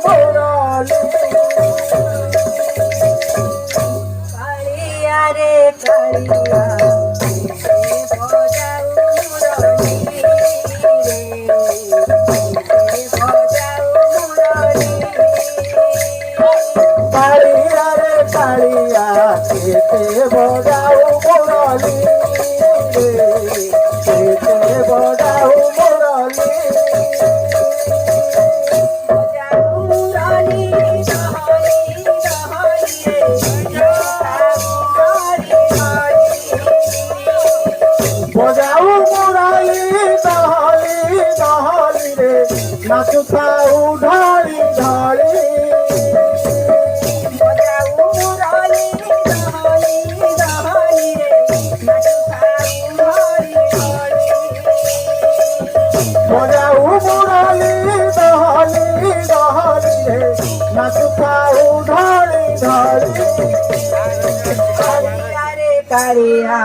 মুরলি কালিয়া রে কালিয়া বজাও মুরলি রে বজাও মুরলি কালিয়া রে কালিয়া কেতে বজাও মুরলি কেতে বজাও মুরলি বজাও মুরলি দহলি দহলি রে নাচুথাও ঢালি ঢালি বজাও মুরলি দহলি দহলি রে নাচুথাও ঢালি ঢালি কালিয়া রে কালিয়া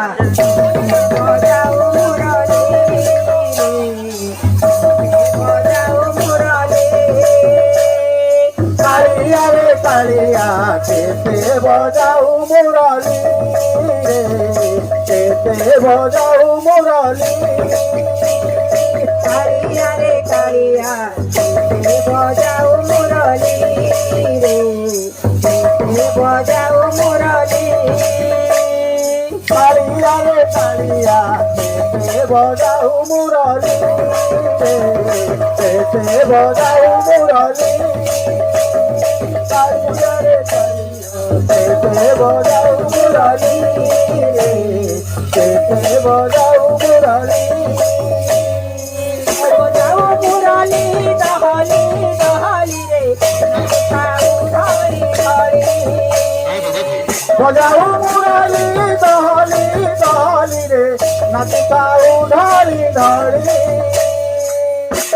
বজাও মুরলি বজাও মুরলি কালিয়া রে কালিয়া কেতে বজাও মুরলি কেতে বজাও মুরলি কালিয়া রে কালিয়া বজাও মুরলি রে বজাও মুরলি কালিয়া রে কালিয়া কেতে বজাও মুরলি কেতে বজাও মুরলি কালিয়া রে কালিয়া কেতে বজাও মুরলি কেতে বজাও মুরলি বজাও মুরলি দহলি দহলি রে নাচাও ধরি ধরি বজাও মুরলি দহলি দহলি রে নাচিতাও ঢালি ঢালি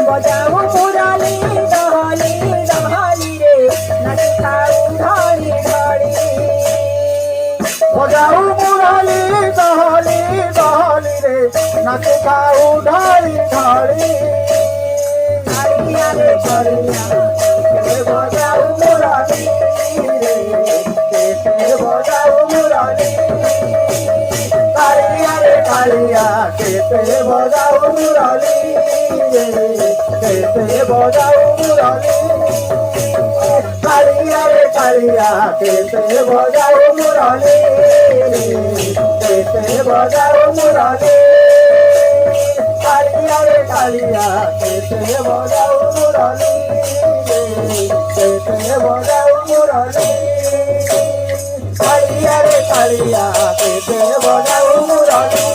বজাও মুরলি দহলি দহলি রে নাচাও ধরি ধরি বজাও মুরলি দহলি দহলি রে নাচিতাও ঢালি ঢালি কালিয়া রে কালিয়া বজাও মুরলি রে কেতে বজাও মুরলি কালিয়া রে কালিয়া কেতে বজাও মুরলি রে কেতে বজাও মুরলি কালিয়া রে কালিয়া কেতে বজাও মুরলি কেতে বজাও মুরলি কালিয়া রে কালিয়া কেতে বজাও মুরলি কেতে বজাও মুরলি কালিয়া রে কালিয়া কেতে বজাও মুরলি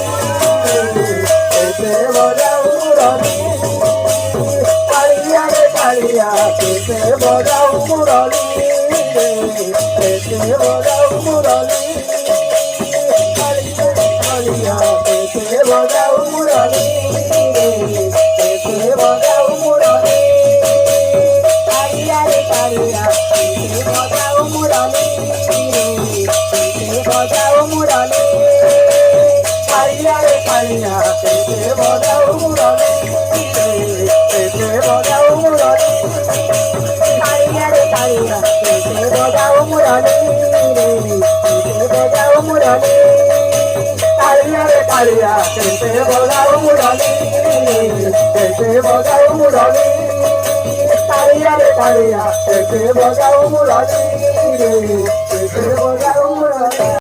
কেতে বজাও মুরলি কালিয়া রে কালিয়া কেতে বজাও মুরলি কেতে বজাও মুরলি কালিয়া রে কালিয়া কেতে বজাও মুরলি কেতে বজাও মুরলি কালিয়া রে কালিয়া বজাও মুরলি বজাও মুরলি কালিয়া রে কালিয়া কেতে বজাও মুরলি কেতে বজাও মুরলি কালিয়া রে কালিয়া বজাও মুরলি কেতে বজাও মুরলি কালিয়া রে কালিয়া কেতে বজাও মুরলি কেতে বজাও মুরলি কালিয়া রে কালিয়া কেতে বজাও মুরলি